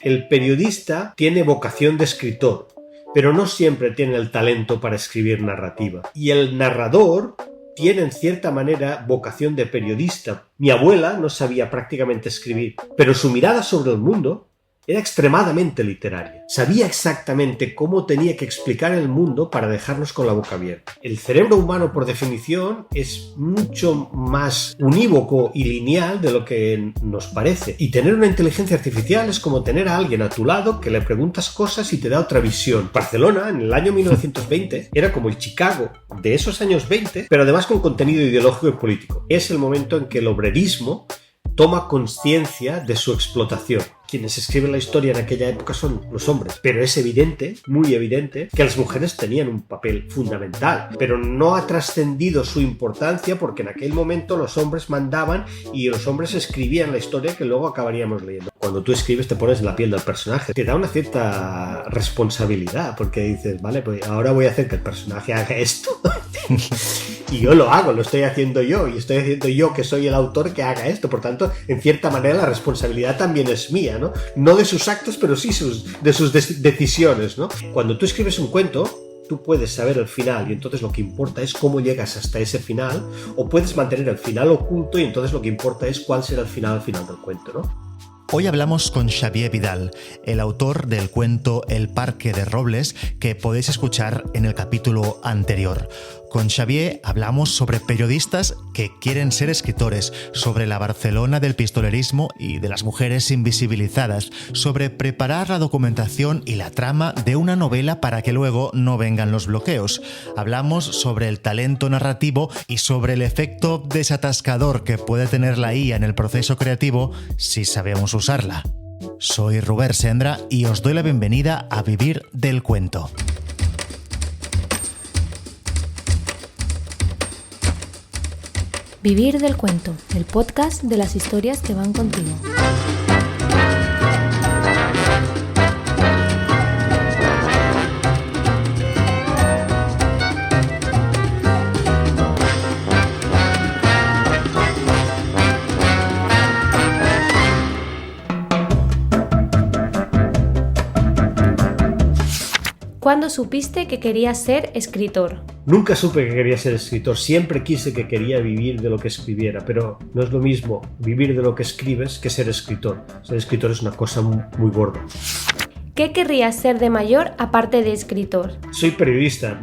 El periodista tiene vocación de escritor, pero no siempre tiene el talento para escribir narrativa. Y el narrador tiene en cierta manera vocación de periodista. Mi abuela no sabía prácticamente escribir, pero su mirada sobre el mundo era extremadamente literaria. Sabía exactamente cómo tenía que explicar el mundo para dejarnos con la boca abierta. El cerebro humano, por definición, es mucho más unívoco y lineal de lo que nos parece. Y tener una inteligencia artificial es como tener a alguien a tu lado que le preguntas cosas y te da otra visión. Barcelona, en el año 1920, era como el Chicago de esos años 20, pero además con contenido ideológico y político. Es el momento en que el obrerismo toma conciencia de su explotación. Quienes escriben la historia en aquella época son los hombres, pero es evidente, muy evidente, que las mujeres tenían un papel fundamental, pero no ha trascendido su importancia porque en aquel momento los hombres mandaban y los hombres escribían la historia que luego acabaríamos leyendo. Cuando tú escribes te pones en la piel del personaje, te da una cierta responsabilidad porque dices, vale, pues ahora voy a hacer que el personaje haga esto y yo lo hago, lo estoy haciendo yo y estoy haciendo yo que soy el autor que haga esto, por tanto, en cierta manera la responsabilidad también es mía, ¿no? No de sus actos, pero sí de sus decisiones, ¿no? Cuando tú escribes un cuento, tú puedes saber el final y entonces lo que importa es cómo llegas hasta ese final, o puedes mantener el final oculto y entonces lo que importa es cuál será el final al final del cuento, ¿no? Hoy hablamos con Xavier Vidal, el autor del cuento El Parque de Robles, que podéis escuchar en el capítulo anterior. Con Xavier hablamos sobre periodistas que quieren ser escritores, sobre la Barcelona del pistolerismo y de las mujeres invisibilizadas, sobre preparar la documentación y la trama de una novela para que luego no vengan los bloqueos. Hablamos sobre el talento narrativo y sobre el efecto desatascador que puede tener la IA en el proceso creativo si sabemos usarla. Soy Robert Sendra y os doy la bienvenida a Vivir del Cuento. Vivir del Cuento, el podcast de las historias que van contigo. ¿Cuándo supiste que querías ser escritor? Nunca supe que quería ser escritor, siempre quise que quería vivir de lo que escribiera, pero no es lo mismo vivir de lo que escribes que ser escritor. Ser escritor es una cosa muy gorda. ¿Qué querrías ser de mayor aparte de escritor? Soy periodista,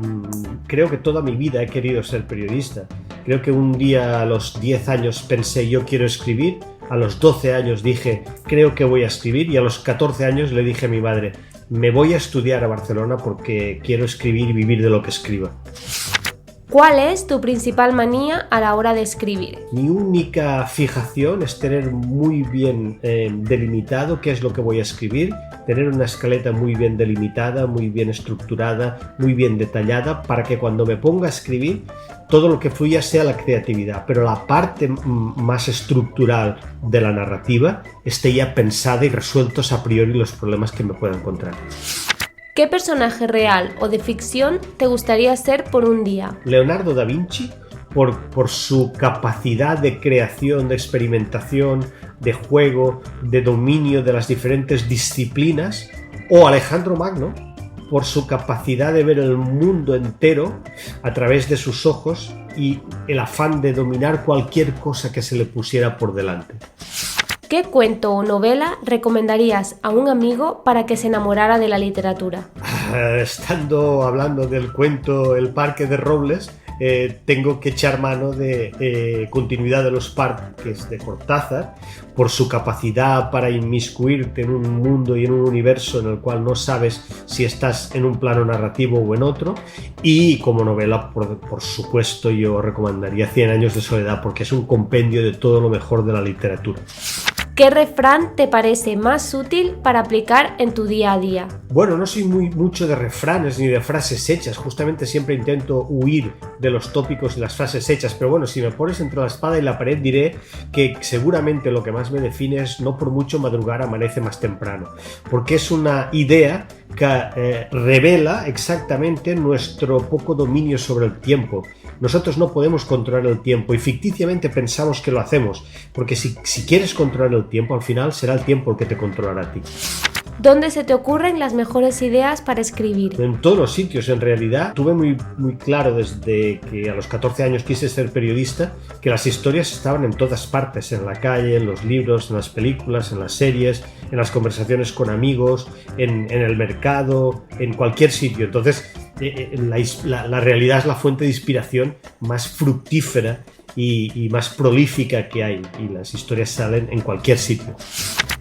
creo que toda mi vida he querido ser periodista. Creo que un día a los 10 años pensé yo quiero escribir, a los 12 años dije creo que voy a escribir y a los 14 años le dije a mi madre me voy a estudiar a Barcelona porque quiero escribir y vivir de lo que escriba. ¿Cuál es tu principal manía a la hora de escribir? Mi única fijación es tener muy bien delimitado qué es lo que voy a escribir, tener una escaleta muy bien delimitada, muy bien estructurada, muy bien detallada, para que cuando me ponga a escribir todo lo que fluya sea la creatividad, pero la parte más estructural de la narrativa esté ya pensada y resueltos a priori los problemas que me pueda encontrar. ¿Qué personaje real o de ficción te gustaría ser por un día? Leonardo da Vinci, por su capacidad de creación, de experimentación, de juego, de dominio de las diferentes disciplinas, o Alejandro Magno, por su capacidad de ver el mundo entero a través de sus ojos y el afán de dominar cualquier cosa que se le pusiera por delante. ¿Qué cuento o novela recomendarías a un amigo para que se enamorara de la literatura? Estando hablando del cuento El Parque de Robles, tengo que echar mano de Continuidad de los Parques de Cortázar, por su capacidad para inmiscuirte en un mundo y en un universo en el cual no sabes si estás en un plano narrativo o en otro, y como novela, por supuesto, yo recomendaría 100 años de soledad porque es un compendio de todo lo mejor de la literatura. ¿Qué refrán te parece más útil para aplicar en tu día a día? Bueno, no soy mucho de refranes ni de frases hechas, justamente siempre intento huir de los tópicos y las frases hechas, pero bueno, si me pones entre la espada y la pared diré que seguramente lo que más me define es no por mucho madrugar amanece más temprano, porque es una idea que revela exactamente nuestro poco dominio sobre el tiempo. Nosotros no podemos controlar el tiempo y ficticiamente pensamos que lo hacemos, porque si quieres controlar el tiempo, al final será el tiempo el que te controlará a ti. ¿Dónde se te ocurren las mejores ideas para escribir? En todos los sitios, en realidad. Tuve muy claro desde que a los 14 años quise ser periodista que las historias estaban en todas partes, en la calle, en los libros, en las películas, en las series, en las conversaciones con amigos, en el mercado, en cualquier sitio. Entonces, la realidad es la fuente de inspiración más fructífera y más prolífica que hay, y las historias salen en cualquier sitio.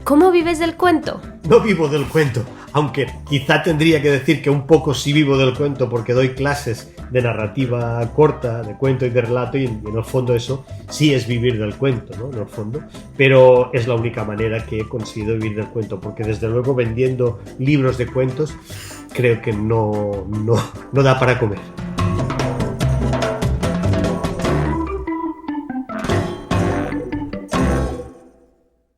¿Cómo vives del cuento? No vivo del cuento, aunque quizá tendría que decir que un poco sí vivo del cuento porque doy clases de narrativa corta, de cuento y de relato, y en el fondo eso sí es vivir del cuento, ¿no? En el fondo, pero es la única manera que he conseguido vivir del cuento, porque desde luego vendiendo libros de cuentos creo que no da para comer.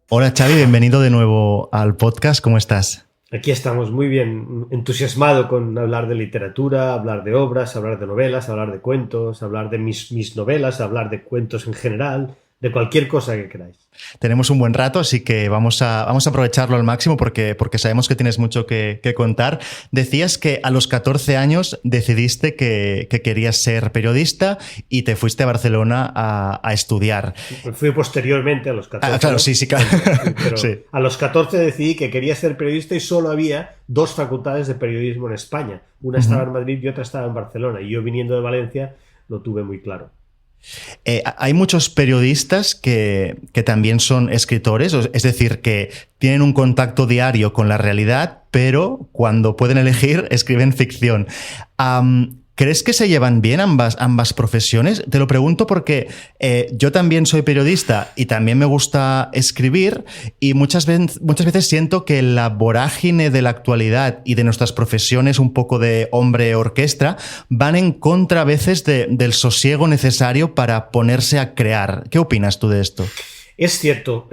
Hola Xavi, bienvenido de nuevo al podcast, ¿cómo estás? Aquí estamos muy bien, entusiasmado con hablar de literatura, hablar de obras, hablar de novelas, hablar de cuentos, hablar de mis novelas, hablar de cuentos en general, de cualquier cosa que queráis. Tenemos un buen rato, así que vamos a aprovecharlo al máximo porque sabemos que tienes mucho que contar. Decías que a los 14 años decidiste que querías ser periodista y te fuiste a Barcelona a estudiar. Fui posteriormente a los 14. Claro, sí, claro. Pero Sí. A los 14 decidí que quería ser periodista y solo había 2 facultades de periodismo en España. Una estaba en Madrid y otra estaba en Barcelona. Y yo, viniendo de Valencia, lo tuve muy claro. Hay muchos periodistas que también son escritores, es decir, que tienen un contacto diario con la realidad, pero cuando pueden elegir escriben ficción. ¿Crees que se llevan bien ambas profesiones? Te lo pregunto porque yo también soy periodista y también me gusta escribir, y muchas veces siento que la vorágine de la actualidad y de nuestras profesiones un poco de hombre orquesta van en contra a veces del sosiego necesario para ponerse a crear. ¿Qué opinas tú de esto? Es cierto,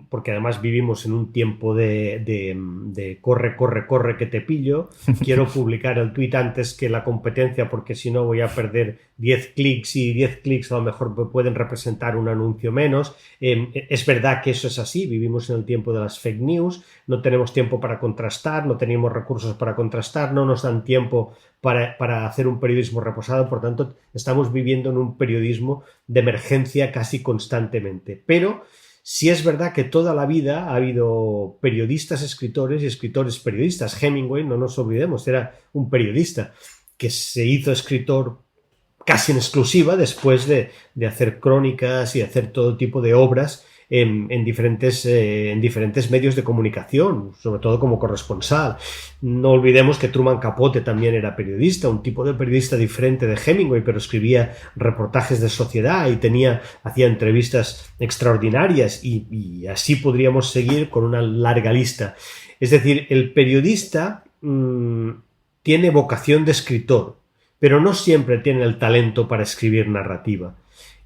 porque además vivimos en un tiempo de corre que te pillo. Quiero publicar el tuit antes que la competencia porque si no voy a perder 10 clics y 10 clics a lo mejor pueden representar un anuncio menos. Es verdad que eso es así, vivimos en el tiempo de las fake news, no tenemos tiempo para contrastar, no tenemos recursos para contrastar, no nos dan tiempo para hacer un periodismo reposado, por tanto estamos viviendo en un periodismo de emergencia casi constantemente. Pero sí es verdad que toda la vida ha habido periodistas escritores y escritores periodistas. Hemingway, no nos olvidemos, era un periodista que se hizo escritor casi en exclusiva después de hacer crónicas y hacer todo tipo de obras en diferentes medios de comunicación, sobre todo como corresponsal. No olvidemos que Truman Capote también era periodista, un tipo de periodista diferente de Hemingway, pero escribía reportajes de sociedad y hacía entrevistas extraordinarias, y así podríamos seguir con una larga lista. Es decir, el periodista tiene vocación de escritor, pero no siempre tiene el talento para escribir narrativa.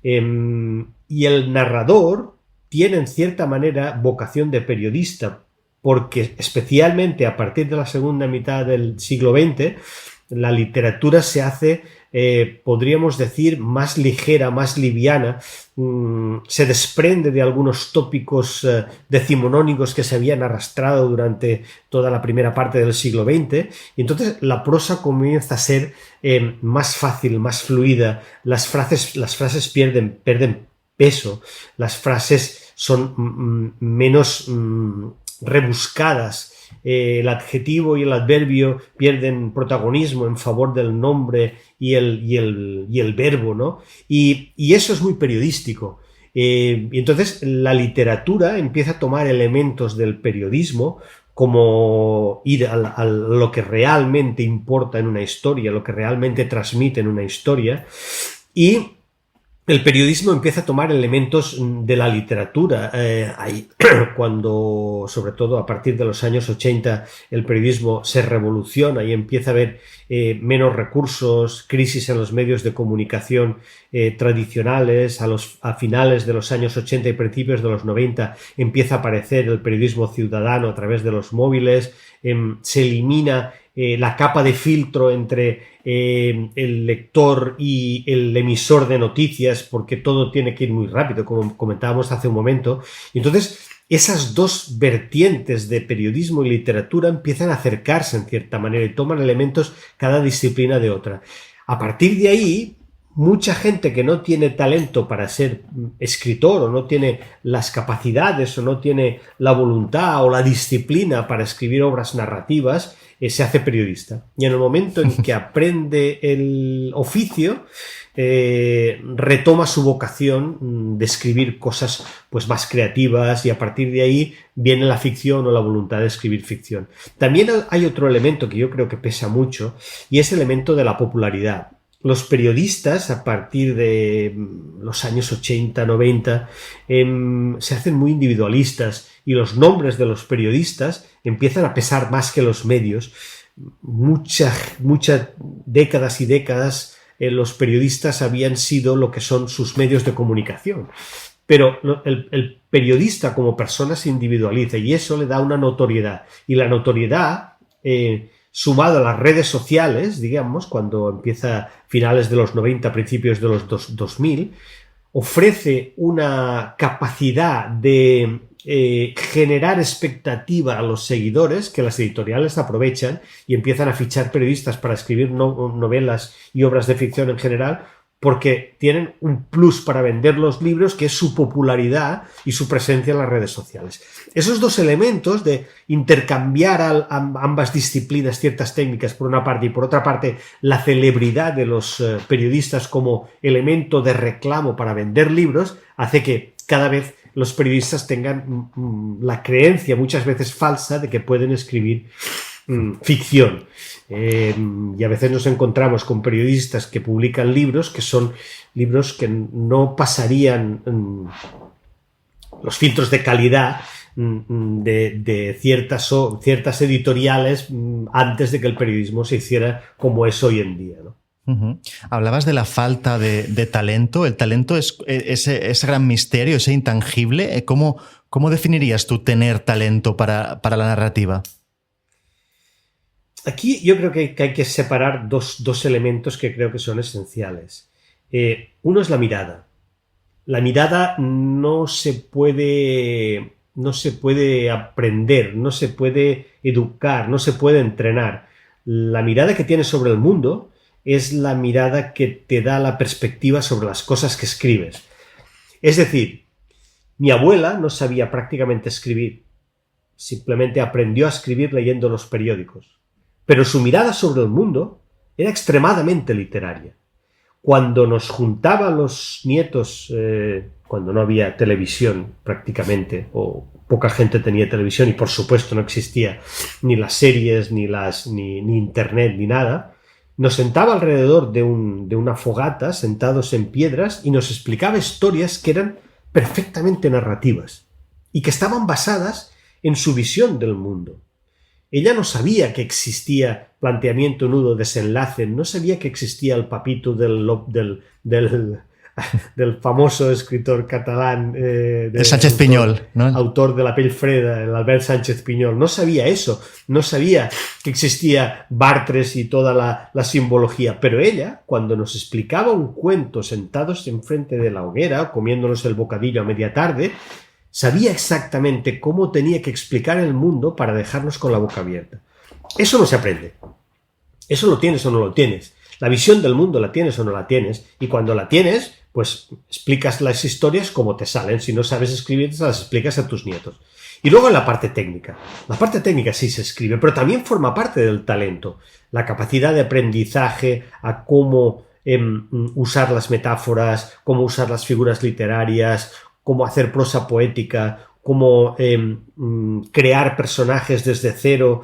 Y el narrador tiene en cierta manera vocación de periodista, porque especialmente a partir de la segunda mitad del siglo XX la literatura se hace, podríamos decir, más ligera, más liviana, se desprende de algunos tópicos decimonónicos que se habían arrastrado durante toda la primera parte del siglo XX, y entonces la prosa comienza a ser más fácil, más fluida, las frases pierden peso, las frases son menos rebuscadas, el adjetivo y el adverbio pierden protagonismo en favor del nombre y el verbo, ¿no? Y eso es muy periodístico. Y entonces la literatura empieza a tomar elementos del periodismo, como ir a lo que realmente importa en una historia, lo que realmente transmite en una historia, y el periodismo empieza a tomar elementos de la literatura. Cuando, sobre todo a partir de los años 80, el periodismo se revoluciona y empieza a haber menos recursos, crisis en los medios de comunicación tradicionales, a finales de los años 80 y principios de los 90 empieza a aparecer el periodismo ciudadano a través de los móviles, se elimina la capa de filtro entre el lector y el emisor de noticias, porque todo tiene que ir muy rápido, como comentábamos hace un momento. Y entonces esas dos vertientes de periodismo y literatura empiezan a acercarse en cierta manera y toman elementos cada disciplina de otra. A partir de ahí, mucha gente que no tiene talento para ser escritor o no tiene las capacidades o no tiene la voluntad o la disciplina para escribir obras narrativas, se hace periodista. Y en el momento en que aprende el oficio, retoma su vocación de escribir cosas pues más creativas, y a partir de ahí viene la ficción o la voluntad de escribir ficción. También hay otro elemento que yo creo que pesa mucho, y es el elemento de la popularidad. Los periodistas, a partir de los años 80, 90, se hacen muy individualistas, y los nombres de los periodistas empiezan a pesar más que los medios. Muchas décadas y décadas los periodistas habían sido lo que son sus medios de comunicación. Pero el periodista como persona se individualiza, y eso le da una notoriedad. Y la notoriedad, sumado a las redes sociales, digamos, cuando empieza finales de los 90, principios de los 2000, ofrece una capacidad de generar expectativa a los seguidores, que las editoriales aprovechan y empiezan a fichar periodistas para escribir novelas y obras de ficción en general, porque tienen un plus para vender los libros, que es su popularidad y su presencia en las redes sociales. Esos dos elementos de intercambiar ambas disciplinas, ciertas técnicas por una parte, y por otra parte la celebridad de los periodistas como elemento de reclamo para vender libros, hace que cada vez los periodistas tengan la creencia, muchas veces falsa, de que pueden escribir ficción. Y a veces nos encontramos con periodistas que publican libros que son libros que no pasarían los filtros de calidad de ciertas editoriales antes de que el periodismo se hiciera como es hoy en día, ¿no? Uh-huh. Hablabas de la falta de talento. El talento es ese gran misterio, ese intangible. ¿Cómo definirías tú tener talento para la narrativa? Aquí yo creo que hay que separar dos elementos que creo que son esenciales. Uno es la mirada. La mirada no se puede aprender, no se puede educar, no se puede entrenar. La mirada que tienes sobre el mundo es la mirada que te da la perspectiva sobre las cosas que escribes. Es decir, mi abuela no sabía prácticamente escribir, simplemente aprendió a escribir leyendo los periódicos. Pero su mirada sobre el mundo era extremadamente literaria. Cuando nos juntaban los nietos, cuando no había televisión prácticamente, o poca gente tenía televisión, y por supuesto no existía ni las series, ni internet, ni nada, nos sentaba alrededor de una fogata, sentados en piedras, y nos explicaba historias que eran perfectamente narrativas y que estaban basadas en su visión del mundo. Ella no sabía que existía planteamiento, nudo, desenlace, no sabía que existía el papito del famoso escritor catalán el Sánchez Piñol, ¿no? Autor de La pell freda, el Albert Sánchez Piñol. No sabía eso, no sabía que existía Bartres y toda la simbología, pero ella, cuando nos explicaba un cuento sentados enfrente de la hoguera, comiéndonos el bocadillo a media tarde, sabía exactamente cómo tenía que explicar el mundo para dejarnos con la boca abierta. Eso no se aprende. Eso lo tienes o no lo tienes. La visión del mundo la tienes o no la tienes. Y cuando la tienes, pues explicas las historias como te salen. Si no sabes escribir, te las explicas a tus nietos. Y luego la parte técnica. La parte técnica sí se escribe, pero también forma parte del talento. La capacidad de aprendizaje a cómo usar las metáforas, cómo usar las figuras literarias, cómo hacer prosa poética, cómo crear personajes desde cero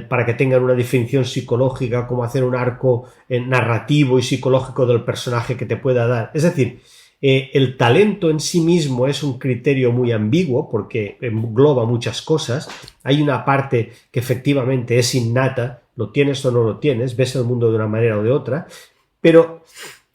para que tengan una definición psicológica, cómo hacer un arco narrativo y psicológico del personaje que te pueda dar. Es decir, el talento en sí mismo es un criterio muy ambiguo porque engloba muchas cosas. Hay una parte que efectivamente es innata, lo tienes o no lo tienes, ves el mundo de una manera o de otra, pero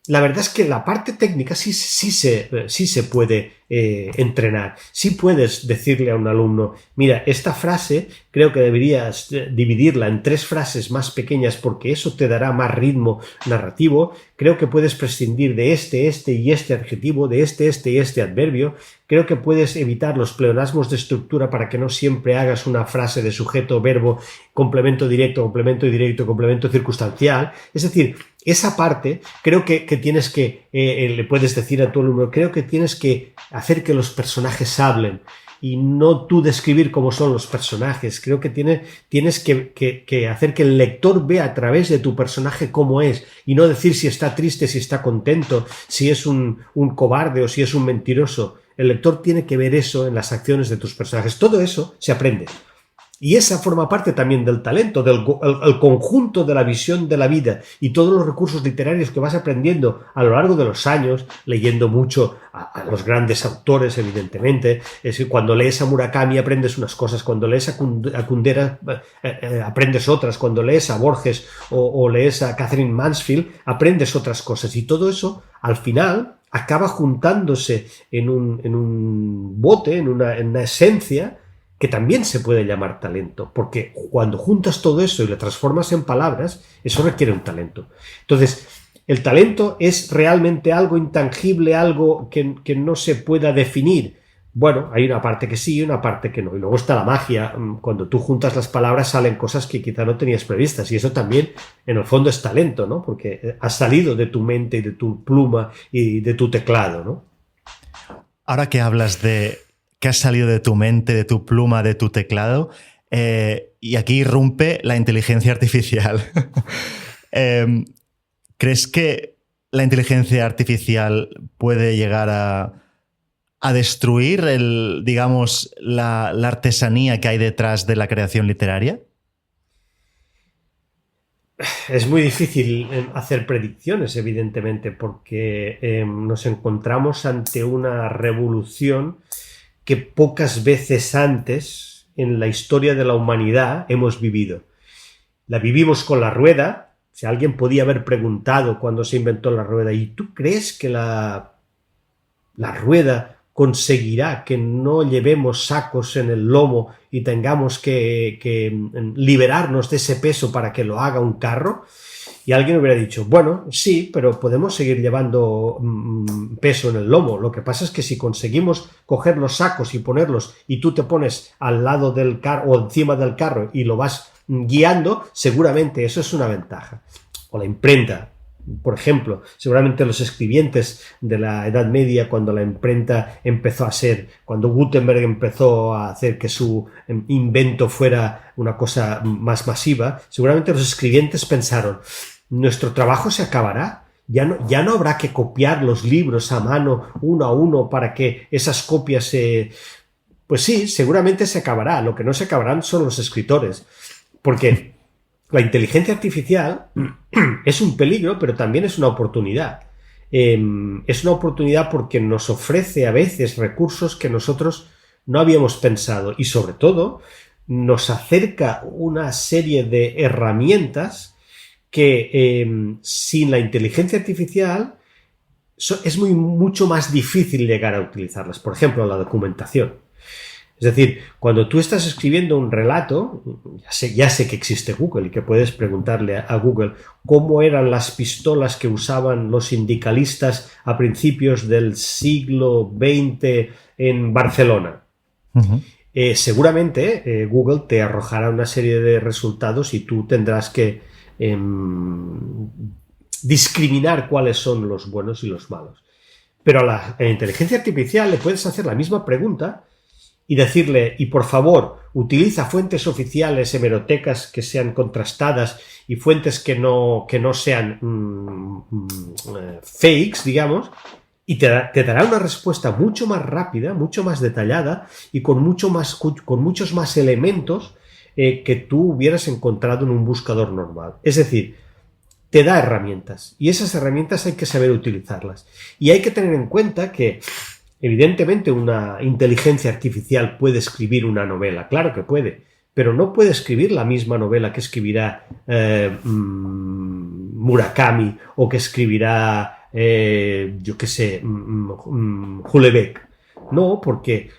la verdad es que la parte técnica sí se puede entrenar. Sí puedes decirle a un alumno, mira, esta frase creo que deberías dividirla en 3 frases más pequeñas porque eso te dará más ritmo narrativo. Creo que puedes prescindir de este y este adjetivo, de este y este adverbio. Creo que puedes evitar los pleonasmos de estructura para que no siempre hagas una frase de sujeto, verbo, complemento directo, complemento circunstancial. Es decir, esa parte creo que tienes que, le puedes decir a tu alumno, creo que tienes que hacer que los personajes hablen y no tú describir cómo son los personajes. Creo que tienes que hacer que el lector vea a través de tu personaje cómo es y no decir si está triste, si está contento, si es un cobarde o si es un mentiroso. El lector tiene que ver eso en las acciones de tus personajes. Todo eso se aprende. Y esa forma parte también del talento, el conjunto de la visión de la vida y todos los recursos literarios que vas aprendiendo a lo largo de los años, leyendo mucho a los grandes autores, evidentemente. Es decir, cuando lees a Murakami aprendes unas cosas, cuando lees a Kundera aprendes otras, cuando lees a Borges o lees a Catherine Mansfield aprendes otras cosas. Y todo eso, al final, acaba juntándose en un bote, en una esencia, que también se puede llamar talento, porque cuando juntas todo eso y lo transformas en palabras, eso requiere un talento. Entonces, el talento es realmente algo intangible, algo que no se pueda definir. Bueno, hay una parte que sí y una parte que no. Y luego está la magia. Cuando tú juntas las palabras salen cosas que quizá no tenías previstas. Y eso también, en el fondo, es talento, ¿no? Porque has salido de tu mente y de tu pluma y de tu teclado, ¿no? Ahora que hablas de que has salido de tu mente, de tu pluma, de tu teclado, y aquí irrumpe la inteligencia artificial. ¿Crees que la inteligencia artificial puede llegar a destruir digamos, la artesanía que hay detrás de la creación literaria? Es muy difícil hacer predicciones, evidentemente, porque nos encontramos ante una revolución que pocas veces antes en la historia de la humanidad hemos vivido. La vivimos con la rueda. Si alguien podía haber preguntado cuando se inventó la rueda, ¿y tú crees que la rueda conseguirá que no llevemos sacos en el lomo y tengamos que liberarnos de ese peso para que lo haga un carro? Y alguien hubiera dicho, bueno, sí, pero podemos seguir llevando peso en el lomo. Lo que pasa es que si conseguimos coger los sacos y ponerlos y tú te pones al lado del carro o encima del carro y lo vas guiando, seguramente eso es una ventaja. O la imprenta, por ejemplo, seguramente los escribientes de la Edad Media, cuando la imprenta empezó a ser, cuando Gutenberg empezó a hacer que su invento fuera una cosa más masiva, seguramente los escribientes pensaron, nuestro trabajo se acabará, ya no habrá que copiar los libros a mano uno a uno para que esas copias se... Pues sí, seguramente se acabará, lo que no se acabarán son los escritores, porque la inteligencia artificial es un peligro, pero también es una oportunidad. Es una oportunidad porque nos ofrece a veces recursos que nosotros no habíamos pensado y sobre todo nos acerca una serie de herramientas que sin la inteligencia artificial es mucho más difícil llegar a utilizarlas. Por ejemplo, la documentación. Es decir, cuando tú estás escribiendo un relato, ya sé que existe Google y que puedes preguntarle a Google cómo eran las pistolas que usaban los sindicalistas a principios del siglo XX en Barcelona. Uh-huh. Seguramente Google te arrojará una serie de resultados y tú tendrás que discriminar cuáles son los buenos y los malos. Pero a la inteligencia artificial le puedes hacer la misma pregunta y decirle, y por favor, utiliza fuentes oficiales, hemerotecas que sean contrastadas y fuentes que no sean fakes, digamos, y te dará una respuesta mucho más rápida, mucho más detallada y con muchos más elementos que tú hubieras encontrado en un buscador normal. Es decir, te da herramientas y esas herramientas hay que saber utilizarlas. Y hay que tener en cuenta que evidentemente una inteligencia artificial puede escribir una novela, claro que puede, pero no puede escribir la misma novela que escribirá Murakami o que escribirá, Houellebecq. No, porque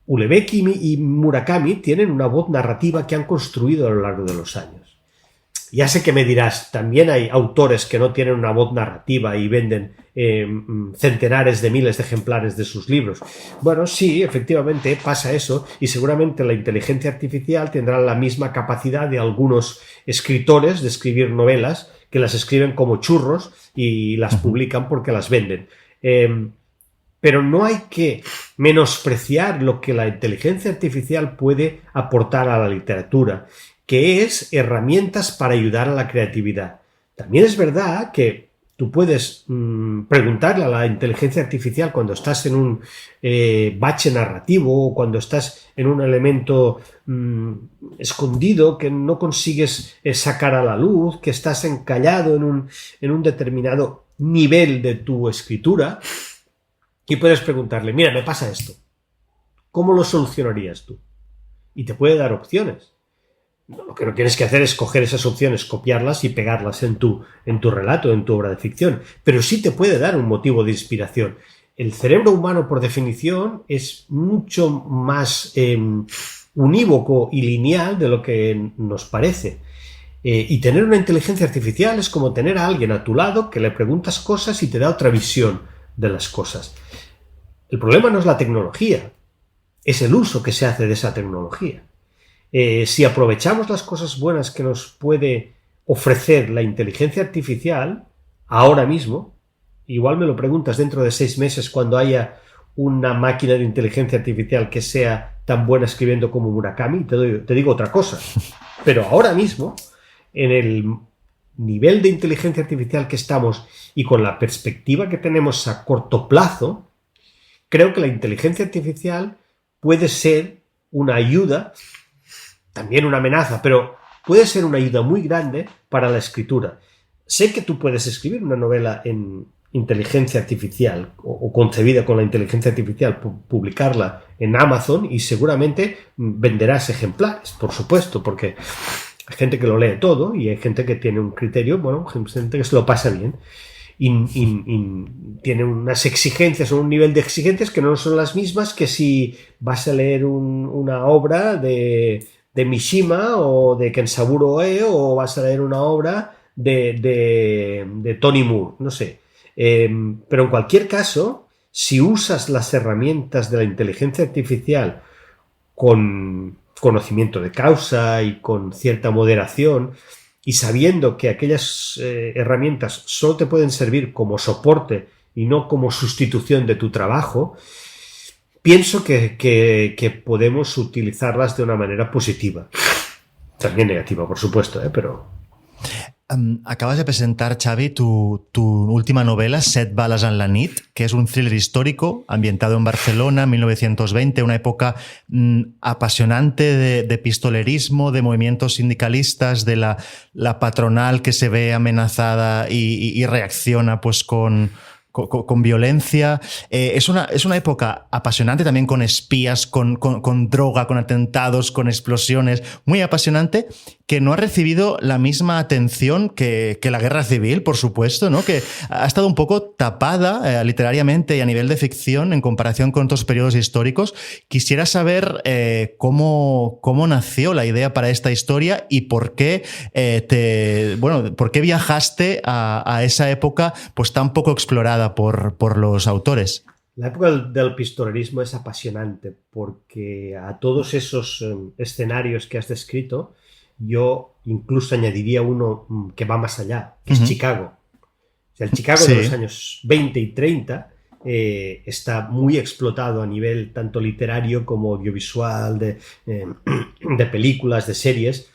Houellebecq y Murakami tienen una voz narrativa que han construido a lo largo de los años. Ya sé que me dirás, también hay autores que no tienen una voz narrativa y venden centenares de miles de ejemplares de sus libros. Bueno, sí, efectivamente pasa eso, y seguramente la inteligencia artificial tendrá la misma capacidad de algunos escritores de escribir novelas, que las escriben como churros y las publican porque las venden. Pero no hay que menospreciar lo que la inteligencia artificial puede aportar a la literatura, que es herramientas para ayudar a la creatividad. También es verdad que tú puedes preguntarle a la inteligencia artificial cuando estás en un bache narrativo o cuando estás en un elemento escondido que no consigues sacar a la luz, que estás encallado en un determinado nivel de tu escritura, y puedes preguntarle, mira, me pasa esto, ¿cómo lo solucionarías tú? Y te puede dar opciones. Lo que no tienes que hacer es coger esas opciones, copiarlas y pegarlas en tu relato, en tu obra de ficción. Pero sí te puede dar un motivo de inspiración. El cerebro humano, por definición, es mucho más unívoco y lineal de lo que nos parece. Y tener una inteligencia artificial es como tener a alguien a tu lado que le preguntas cosas y te da otra visión de las cosas. El problema no es la tecnología, es el uso que se hace de esa tecnología. Si aprovechamos las cosas buenas que nos puede ofrecer la inteligencia artificial, ahora mismo, igual me lo preguntas dentro de 6 meses cuando haya una máquina de inteligencia artificial que sea tan buena escribiendo como Murakami, te digo otra cosa. Pero ahora mismo, en el nivel de inteligencia artificial que estamos y con la perspectiva que tenemos a corto plazo, creo que la inteligencia artificial puede ser una ayuda, también una amenaza, pero puede ser una ayuda muy grande para la escritura. Sé que tú puedes escribir una novela en inteligencia artificial o concebida con la inteligencia artificial, publicarla en Amazon y seguramente venderás ejemplares, por supuesto, porque hay gente que lo lee todo y hay gente que tiene un criterio, bueno, gente que se lo pasa bien y tiene unas exigencias o un nivel de exigencias que no son las mismas que si vas a leer una obra de Mishima o de Kensaburo Oe o vas a leer una obra de Tony Moore, no sé. Pero en cualquier caso, si usas las herramientas de la inteligencia artificial con conocimiento de causa y con cierta moderación y sabiendo que aquellas herramientas solo te pueden servir como soporte y no como sustitución de tu trabajo, pienso que podemos utilizarlas de una manera positiva. También negativa, por supuesto, pero... Acabas de presentar, Xavi, tu última novela, Set bales en la nit, que es un thriller histórico ambientado en Barcelona, 1920, una época apasionante de pistolerismo, de movimientos sindicalistas, de la patronal que se ve amenazada y reacciona pues con violencia. Es una época apasionante también, con espías, con droga, con atentados, con explosiones, muy apasionante, que no ha recibido la misma atención que la guerra civil, por supuesto, ¿no? Que ha estado un poco tapada literariamente y a nivel de ficción en comparación con otros periodos históricos. Quisiera saber cómo nació la idea para esta historia y por qué por qué viajaste a esa época pues tan poco explorada por los autores. La época del pistolerismo es apasionante porque a todos esos escenarios que has descrito yo incluso añadiría uno que va más allá, que es Chicago. O sea, el Chicago de los años 20 y 30 está muy explotado a nivel tanto literario como audiovisual, de películas, de series.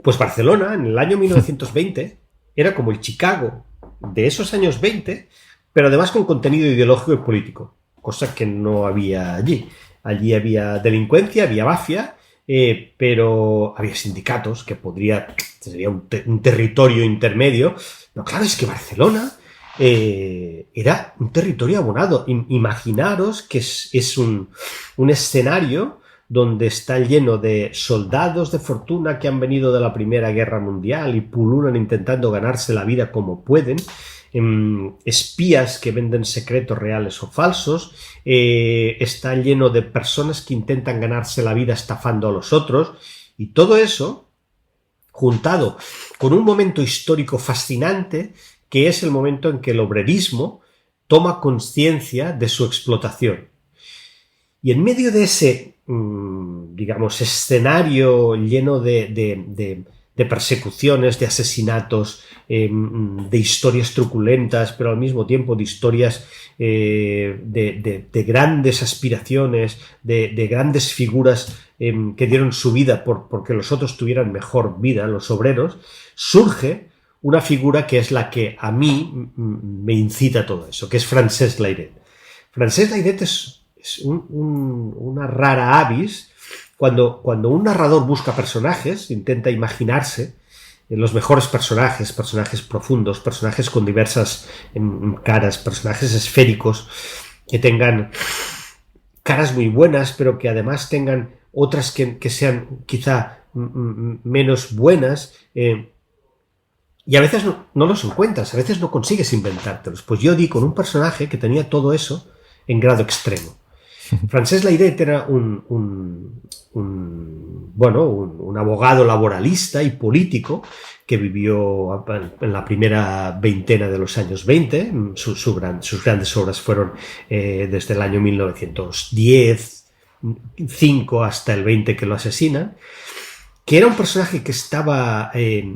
Pues Barcelona, en el año 1920, era como el Chicago de esos años 20, pero además con contenido ideológico y político, cosa que no había allí. Allí había delincuencia, había mafia, pero había sindicatos que sería un territorio intermedio. Pero claro, es que Barcelona era un territorio abonado. Imaginaros que es un escenario donde está lleno de soldados de fortuna que han venido de la Primera Guerra Mundial y pululan intentando ganarse la vida como pueden. espías que venden secretos reales o falsos, está lleno de personas que intentan ganarse la vida estafando a los otros, y todo eso juntado con un momento histórico fascinante, que es el momento en que el obrerismo toma conciencia de su explotación. Y en medio de ese, digamos, escenario lleno de persecuciones, de asesinatos, de historias truculentas, pero al mismo tiempo de historias de grandes aspiraciones, de grandes figuras que dieron su vida porque los otros tuvieran mejor vida, los obreros, surge una figura que es la que a mí me incita a todo eso, que es Francesc Layret. Francesc Layret es una rara avis. Cuando un narrador busca personajes, intenta imaginarse los mejores personajes profundos, personajes con diversas caras, personajes esféricos, que tengan caras muy buenas, pero que además tengan otras que sean quizá menos buenas, y a veces no los encuentras, a veces no consigues inventártelos. Pues yo di con un personaje que tenía todo eso en grado extremo. Francesc Layret era un abogado laboralista y político que vivió en la primera veintena de los años 20. Sus grandes obras fueron desde el año 1910, 5 hasta el 20 que lo asesinan, que era un personaje que estaba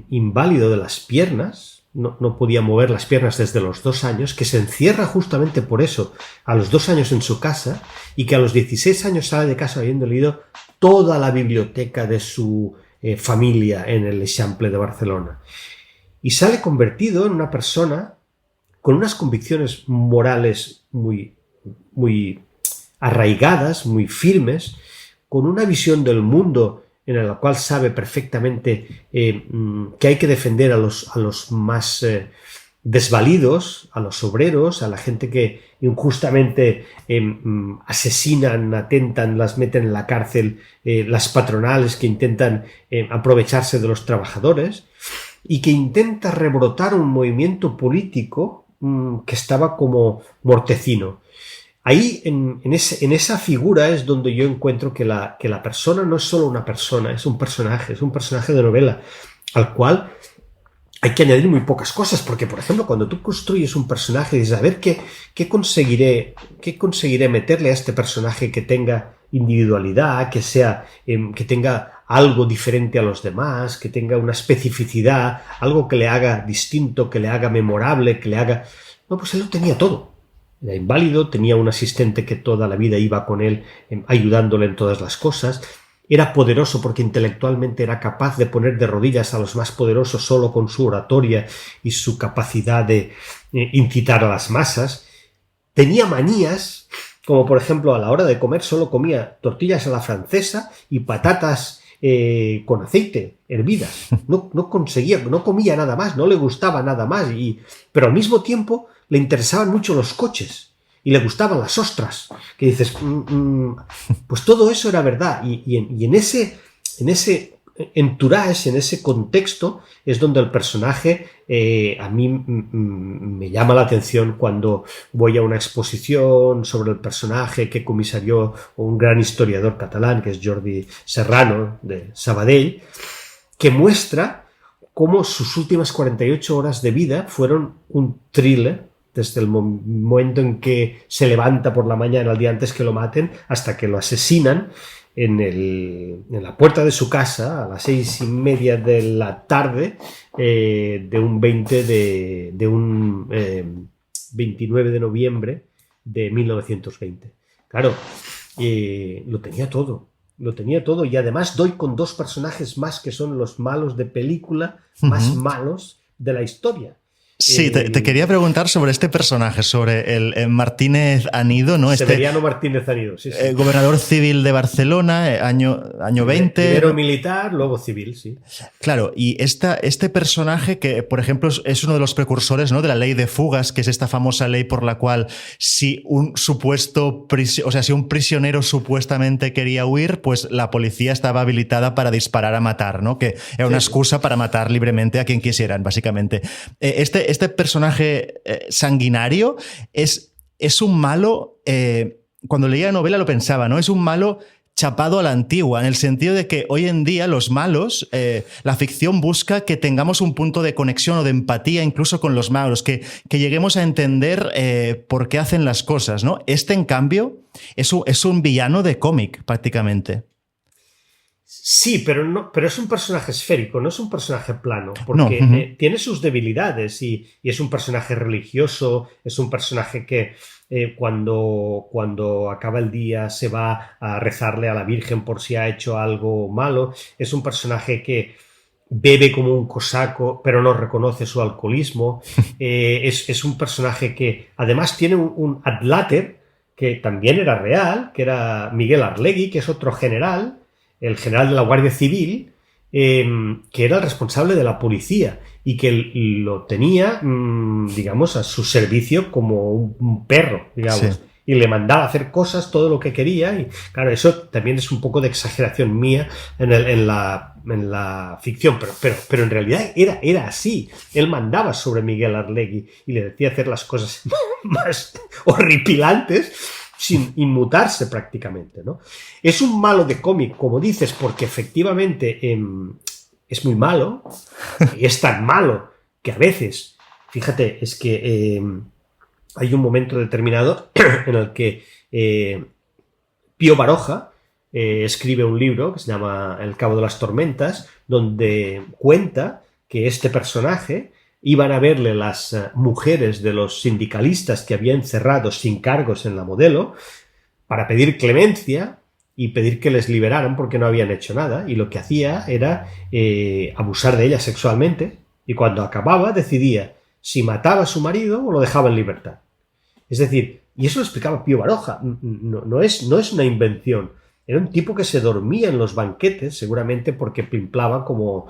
inválido de las piernas. No podía mover las piernas desde los 2 años, que se encierra justamente por eso a los 2 años en su casa, y que a los 16 años sale de casa habiendo leído toda la biblioteca de su familia en el Eixample de Barcelona. Y sale convertido en una persona con unas convicciones morales muy, muy arraigadas, muy firmes, con una visión del mundo en la cual sabe perfectamente que hay que defender a los más desvalidos, a los obreros, a la gente que injustamente asesinan, atentan, las meten en la cárcel, las patronales que intentan aprovecharse de los trabajadores, y que intenta rebrotar un movimiento político que estaba como mortecino. Ahí, en esa figura, es donde yo encuentro que la persona no es solo una persona, es un personaje de novela, al cual hay que añadir muy pocas cosas, porque, por ejemplo, cuando tú construyes un personaje, dices, a ver, ¿qué conseguiré meterle a este personaje que tenga individualidad, que tenga algo diferente a los demás, que tenga una especificidad, algo que le haga distinto, que le haga memorable, que le haga... No, pues él lo tenía todo. Era inválido, tenía un asistente que toda la vida iba con él ayudándole en todas las cosas. Era poderoso porque intelectualmente era capaz de poner de rodillas a los más poderosos solo con su oratoria y su capacidad de incitar a las masas. Tenía manías, como por ejemplo a la hora de comer solo comía tortillas a la francesa y patatas con aceite, hervidas. No comía nada más, no le gustaba nada más, pero al mismo tiempo le interesaban mucho los coches y le gustaban las ostras, que dices, pues todo eso era verdad, y en ese entourage, en ese contexto, es donde el personaje a mí me llama la atención cuando voy a una exposición sobre el personaje que comisarió un gran historiador catalán, que es Jordi Serrano, de Sabadell, que muestra cómo sus últimas 48 horas de vida fueron un thriller, desde el momento en que se levanta por la mañana el día antes que lo maten hasta que lo asesinan en la puerta de su casa a las 6:30 de la tarde de un 29 de noviembre de 1920. Claro, lo tenía todo, y además doy con 2 personajes más que son los malos de película, más malos de la historia. Sí, te quería preguntar sobre este personaje, sobre el Martínez Anido, ¿no? Severiano Martínez Anido, sí. Gobernador civil de Barcelona, año 20. Primero militar, luego civil, sí. Claro, y este personaje que, por ejemplo, es uno de los precursores, ¿no?, de la ley de fugas, que es esta famosa ley por la cual si un prisionero supuestamente quería huir, pues la policía estaba habilitada para disparar a matar, ¿no? Que era una excusa para matar libremente a quien quisieran, básicamente. Este este personaje sanguinario es un malo, cuando leía la novela lo pensaba, ¿no? Es un malo chapado a la antigua, en el sentido de que hoy en día los malos, la ficción busca que tengamos un punto de conexión o de empatía incluso con los malos, que lleguemos a entender por qué hacen las cosas, ¿no? Este, en cambio, es un villano de cómic, prácticamente. Sí, pero es un personaje esférico, no es un personaje plano, porque no. Tiene sus debilidades y es un personaje religioso, es un personaje que cuando acaba el día se va a rezarle a la Virgen por si ha hecho algo malo, es un personaje que bebe como un cosaco, pero no reconoce su alcoholismo, es un personaje que además tiene un adláter que también era real, que era Miguel Arlegui, que es otro general, el general de la Guardia Civil, que era el responsable de la policía y que lo tenía, digamos, a su servicio como un perro, digamos, sí. Y le mandaba hacer cosas, todo lo que quería, y claro, eso también es un poco de exageración mía en la ficción, pero en realidad era así. Él mandaba sobre Miguel Arlegui y le decía hacer las cosas más horripilantes, sin inmutarse prácticamente, ¿no? Es un malo de cómic, como dices, porque efectivamente es muy malo, y es tan malo que a veces, fíjate, es que hay un momento determinado en el que Pío Baroja escribe un libro que se llama El Cabo de las Tormentas, donde cuenta que este personaje iban a verle las mujeres de los sindicalistas que había encerrado sin cargos en la Modelo para pedir clemencia y pedir que les liberaran porque no habían hecho nada, y lo que hacía era abusar de ellas sexualmente, y cuando acababa decidía si mataba a su marido o lo dejaba en libertad. Es decir, y eso lo explicaba Pío Baroja, no es una invención. Era un tipo que se dormía en los banquetes, seguramente porque pimplaba como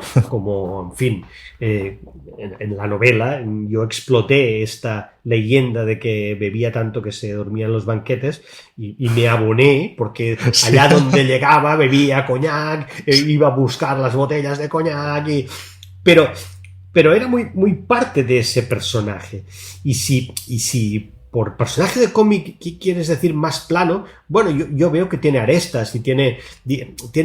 en fin, en la novela yo exploté esta leyenda de que bebía tanto que se dormía en los banquetes y me aboné, porque allá donde llegaba bebía coñac, iba a buscar las botellas de coñac, pero era muy parte de ese personaje. Y si por personaje de cómic, ¿qué quieres decir más plano? Bueno, yo veo que tiene arestas y tiene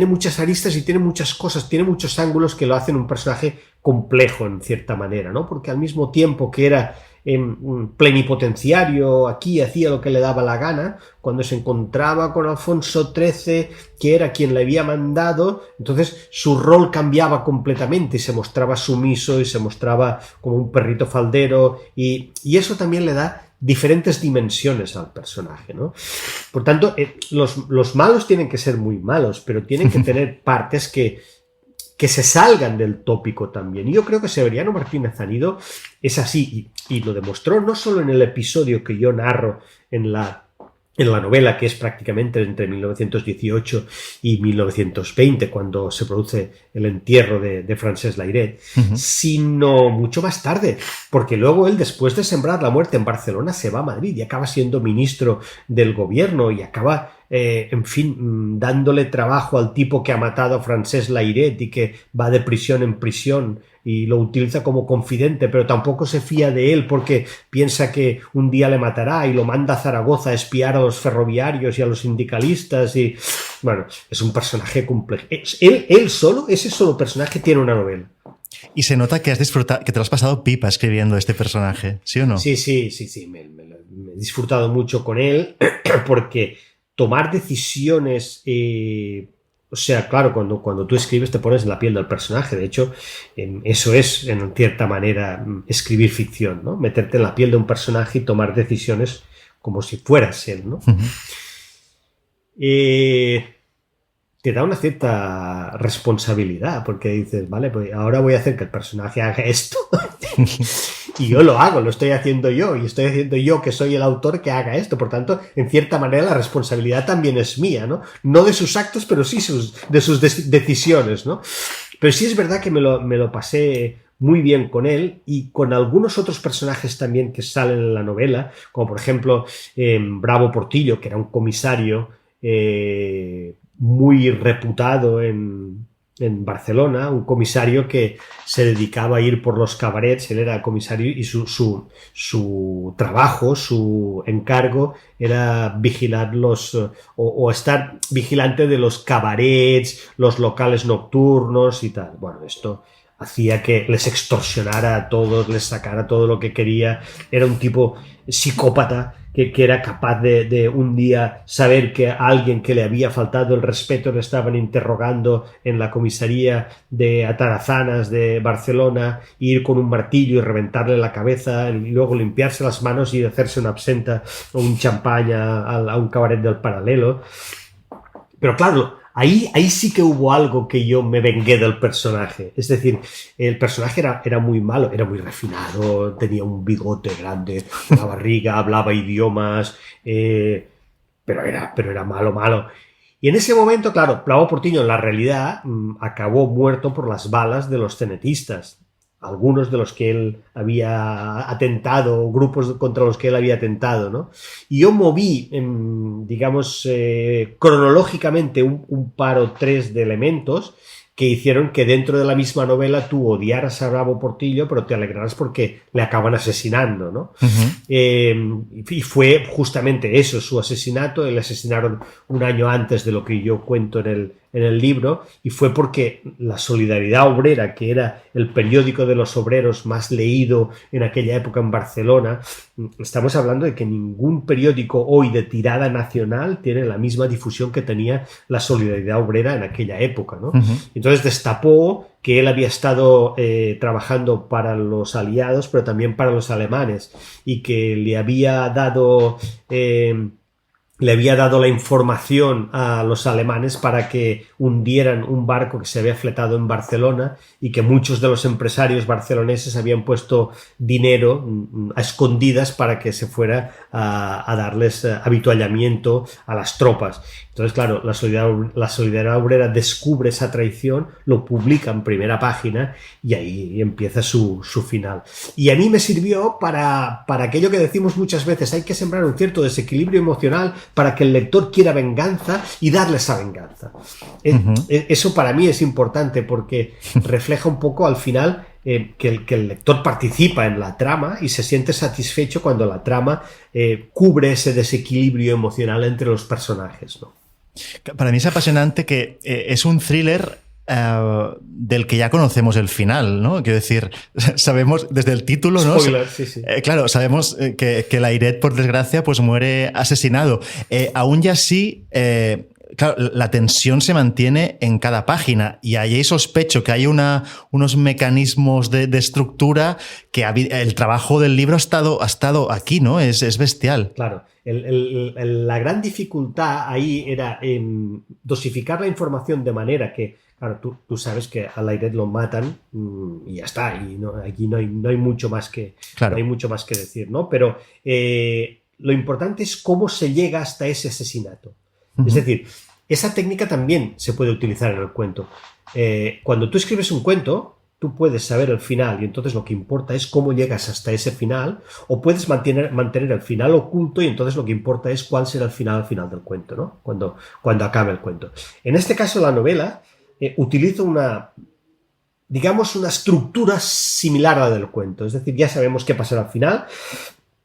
muchas aristas y tiene muchas cosas, tiene muchos ángulos que lo hacen un personaje complejo en cierta manera, ¿no? Porque al mismo tiempo que era un plenipotenciario, aquí hacía lo que le daba la gana, cuando se encontraba con Alfonso XIII, que era quien le había mandado, entonces su rol cambiaba completamente y se mostraba sumiso y se mostraba como un perrito faldero, y eso también le da diferentes dimensiones al personaje, ¿no? Por tanto, los malos tienen que ser muy malos, pero tienen que tener partes que se salgan del tópico también. Y yo creo que Severiano Martínez Anido es así, y lo demostró no solo en el episodio que yo narro en la novela, que es prácticamente entre 1918 y 1920, cuando se produce el entierro de Francesc Layret, sino mucho más tarde, porque luego él, después de sembrar la muerte en Barcelona, se va a Madrid y acaba siendo ministro del gobierno y acaba, en fin, dándole trabajo al tipo que ha matado a Francesc Layret y que va de prisión en prisión y lo utiliza como confidente, pero tampoco se fía de él porque piensa que un día le matará y lo manda a Zaragoza a espiar a los ferroviarios y a los sindicalistas, y bueno, es un personaje complejo. Ese solo personaje tiene una novela. Y se nota que has disfrutado, que te lo has pasado pipa escribiendo este personaje, ¿sí o no? Sí, me he disfrutado mucho con él, porque tomar decisiones, o sea, claro, cuando tú escribes te pones en la piel del personaje. De hecho, eso es, en cierta manera, escribir ficción, ¿no? Meterte en la piel de un personaje y tomar decisiones como si fueras él, ¿no? Te da una cierta responsabilidad, porque dices, vale, pues ahora voy a hacer que el personaje haga esto y yo lo hago, lo estoy haciendo yo, y estoy haciendo yo, que soy el autor, que haga esto. Por tanto, en cierta manera la responsabilidad también es mía, ¿no? No de sus actos, pero sí de sus decisiones, ¿no? Pero sí es verdad que me lo pasé muy bien con él, y con algunos otros personajes también que salen en la novela, como por ejemplo Bravo Portillo, que era un comisario muy reputado en en Barcelona, un comisario que se dedicaba a ir por los cabarets. Él era comisario y su trabajo, su encargo era vigilar o estar vigilante de los cabarets, los locales nocturnos y tal. Bueno, esto hacía que les extorsionara a todos, les sacara todo lo que quería. Era un tipo psicópata que era capaz de un día saber que a alguien que le había faltado el respeto le estaban interrogando en la comisaría de Atarazanas de Barcelona, ir con un martillo y reventarle la cabeza y luego limpiarse las manos y hacerse una absenta o un champaña a un cabaret del Paralelo. Pero claro, ahí sí que hubo algo que yo me vengué del personaje. Es decir, el personaje era muy malo, era muy refinado, tenía un bigote grande, una barriga, hablaba idiomas, pero era malo. Y en ese momento, claro, Plau Portillo en la realidad acabó muerto por las balas de los cenetistas. Algunos de los que él había atentado, grupos contra los que él había atentado, ¿no? Y yo moví, digamos, cronológicamente un par o tres de elementos que hicieron que dentro de la misma novela tú odiaras a Bravo Portillo, pero te alegraras porque le acaban asesinando, ¿no? Y fue justamente eso, su asesinato. Le asesinaron un año antes de lo que yo cuento en el libro, y fue porque la Solidaridad Obrera, que era el periódico de los obreros más leído en aquella época en Barcelona, estamos hablando de que ningún periódico hoy de tirada nacional tiene la misma difusión que tenía la Solidaridad Obrera en aquella época, ¿no? Entonces destapó que él había estado trabajando para los aliados, pero también para los alemanes, y que le había dado la información a los alemanes para que hundieran un barco que se había fletado en Barcelona, y que muchos de los empresarios barceloneses habían puesto dinero a escondidas para que se fuera a darles avituallamiento a las tropas. Entonces, claro, la Solidaridad Obrera descubre esa traición, lo publica en primera página y ahí empieza su final. Y a mí me sirvió para aquello que decimos muchas veces: hay que sembrar un cierto desequilibrio emocional para que el lector quiera venganza y darle esa venganza. Eso para mí es importante porque refleja un poco al final que el lector participa en la trama y se siente satisfecho cuando la trama cubre ese desequilibrio emocional entre los personajes, ¿no? Para mí es apasionante que es un thriller del que ya conocemos el final, ¿no? Quiero decir, sabemos desde el título, ¿no? Spoiler, sí. Claro, sabemos que Layret, por desgracia, pues muere asesinado. Aún y así, claro, la tensión se mantiene en cada página, y ahí sospecho que hay unos mecanismos de estructura que el trabajo del libro ha estado aquí, ¿no? Es bestial. Claro. La gran dificultad ahí era dosificar la información de manera que, claro, tú sabes que a Layret lo matan y ya está, y aquí no hay mucho más que, claro, no hay mucho más que decir, ¿no? Pero lo importante es cómo se llega hasta ese asesinato. Es decir, esa técnica también se puede utilizar en el cuento. Cuando tú escribes un cuento, tú puedes saber el final, y entonces lo que importa es cómo llegas hasta ese final, o puedes mantener el final oculto, y entonces lo que importa es cuál será el final del cuento, ¿no? Cuando acabe el cuento. En este caso, la novela utiliza una estructura similar a la del cuento. Es decir, ya sabemos qué pasará al final,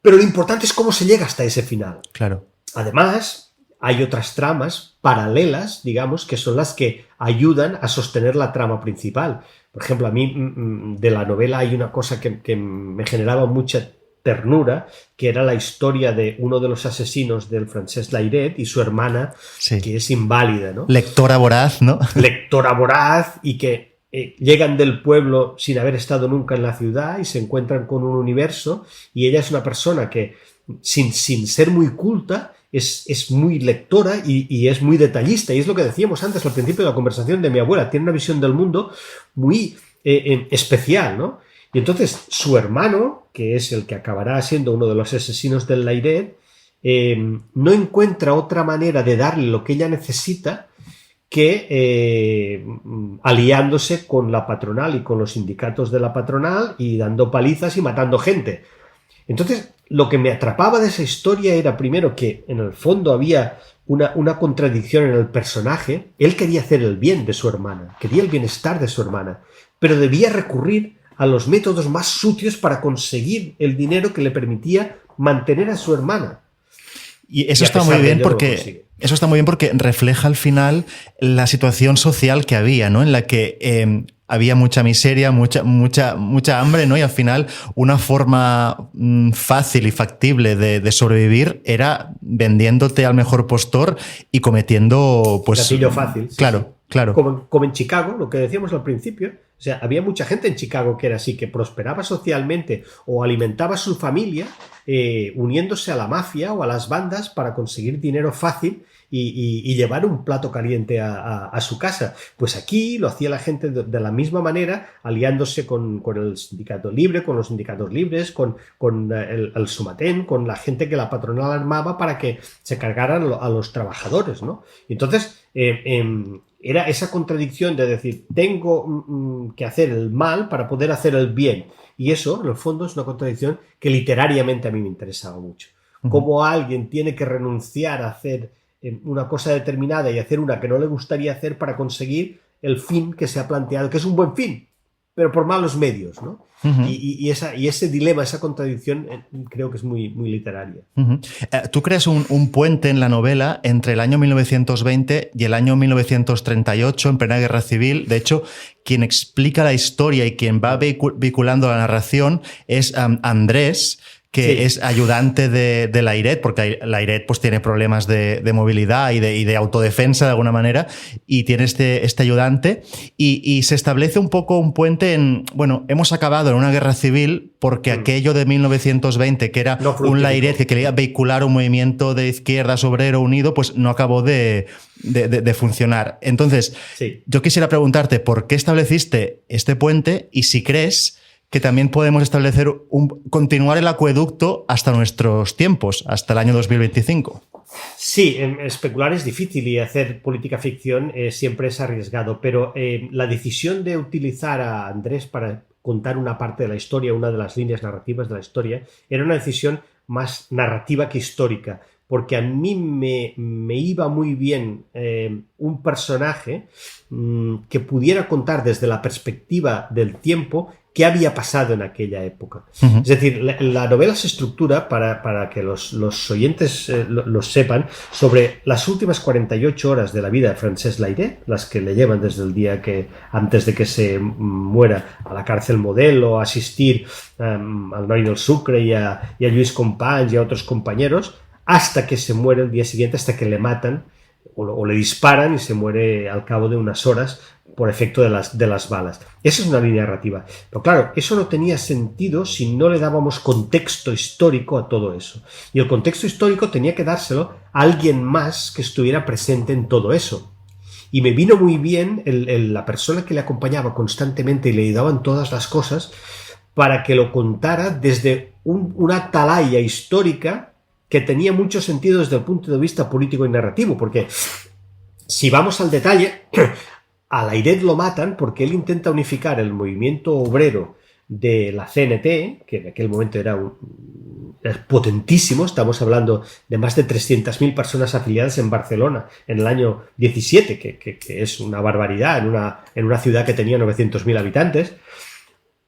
pero lo importante es cómo se llega hasta ese final. Claro. Además, hay otras tramas paralelas, digamos, que son las que ayudan a sostener la trama principal. Por ejemplo, a mí de la novela hay una cosa que me generaba mucha ternura, que era la historia de uno de los asesinos del Francesc Layret y su hermana, sí, que es inválida, ¿no? Lectora voraz, ¿no? Lectora voraz, y que llegan del pueblo sin haber estado nunca en la ciudad y se encuentran con un universo, y ella es una persona que, sin ser muy culta, es muy lectora y es muy detallista, y es lo que decíamos antes al principio de la conversación de mi abuela. Tiene una visión del mundo muy especial, ¿no? Y entonces su hermano, que es el que acabará siendo uno de los asesinos del Layret, no encuentra otra manera de darle lo que ella necesita que aliándose con la patronal y con los sindicatos de la patronal y dando palizas y matando gente. Entonces, lo que me atrapaba de esa historia era, primero, que en el fondo había una contradicción en el personaje. Él quería hacer el bien de su hermana, quería el bienestar de su hermana, pero debía recurrir a los métodos más sucios para conseguir el dinero que le permitía mantener a su hermana. Y eso está muy bien porque refleja al final la situación social que había, ¿no? En la que había mucha miseria, mucha hambre, ¿no? Y al final una forma fácil y factible de sobrevivir era vendiéndote al mejor postor y cometiendo, pues... Gatillo fácil. Claro. Como en Chicago, lo que decíamos al principio. O sea, había mucha gente en Chicago que era así, que prosperaba socialmente o alimentaba a su familia uniéndose a la mafia o a las bandas para conseguir dinero fácil y llevar un plato caliente a su casa. Pues aquí lo hacía la gente de la misma manera, aliándose con el sindicato libre, con los sindicatos libres, con el Sumatén, con la gente que la patronal armaba para que se cargaran a los trabajadores, ¿no? Entonces, era esa contradicción de decir, tengo que hacer el mal para poder hacer el bien. Y eso, en el fondo, es una contradicción que literariamente a mí me interesaba mucho. Cómo alguien tiene que renunciar a hacer una cosa determinada y hacer una que no le gustaría hacer para conseguir el fin que se ha planteado, que es un buen fin, pero por malos medios, ¿no? Y ese dilema, esa contradicción, creo que es muy, muy literaria. Tú creas un puente en la novela entre el año 1920 y el año 1938, en plena guerra civil. De hecho, quien explica la historia y quien va vinculando la narración es Andrés, que es ayudante de Layret, porque Layret pues tiene problemas de movilidad y de autodefensa de alguna manera, y tiene este ayudante, y se establece un poco un puente en, bueno, hemos acabado en una guerra civil porque aquello de 1920, que era un Layret que quería vehicular un movimiento de izquierdas obrero unido, pues no acabó de funcionar. Entonces, yo quisiera preguntarte por qué estableciste este puente y si crees que también podemos establecer continuar el acueducto hasta nuestros tiempos, hasta el año 2025. Sí, especular es difícil y hacer política ficción siempre es arriesgado, pero la decisión de utilizar a Andrés para contar una parte de la historia, una de las líneas narrativas de la historia, era una decisión más narrativa que histórica, porque a mí me iba muy bien un personaje que pudiera contar desde la perspectiva del tiempo qué había pasado en aquella época. Es decir, la novela se estructura, para que los oyentes lo sepan, sobre las últimas 48 horas de la vida de Francesc Layret, las que le llevan desde el día antes de que se muera, a la cárcel Modelo, a asistir al Noi del Sucre y a Lluís Companys y a otros compañeros, hasta que se muere el día siguiente, hasta que le matan o le disparan y se muere al cabo de unas horas por efecto de las balas. Esa es una línea narrativa. Pero claro, eso no tenía sentido si no le dábamos contexto histórico a todo eso. Y el contexto histórico tenía que dárselo a alguien más que estuviera presente en todo eso. Y me vino muy bien la persona que le acompañaba constantemente y le ayudaban todas las cosas para que lo contara desde una atalaya histórica que tenía mucho sentido desde el punto de vista político y narrativo, porque si vamos al detalle, a Layret lo matan porque él intenta unificar el movimiento obrero de la CNT, que en aquel momento era potentísimo, estamos hablando de más de 300.000 personas afiliadas en Barcelona en el año 17, que es una barbaridad en una ciudad que tenía 900.000 habitantes,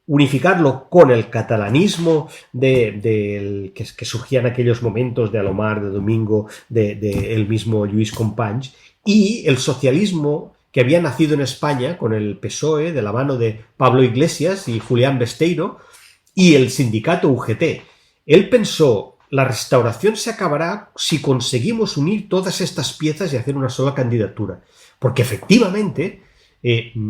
unificarlo con el catalanismo que surgía en aquellos momentos de Alomar, de Domingo, de el mismo Lluís Companys, y el socialismo que había nacido en España con el PSOE de la mano de Pablo Iglesias y Julián Besteiro y el sindicato UGT. Él pensó, la restauración se acabará si conseguimos unir todas estas piezas y hacer una sola candidatura, porque efectivamente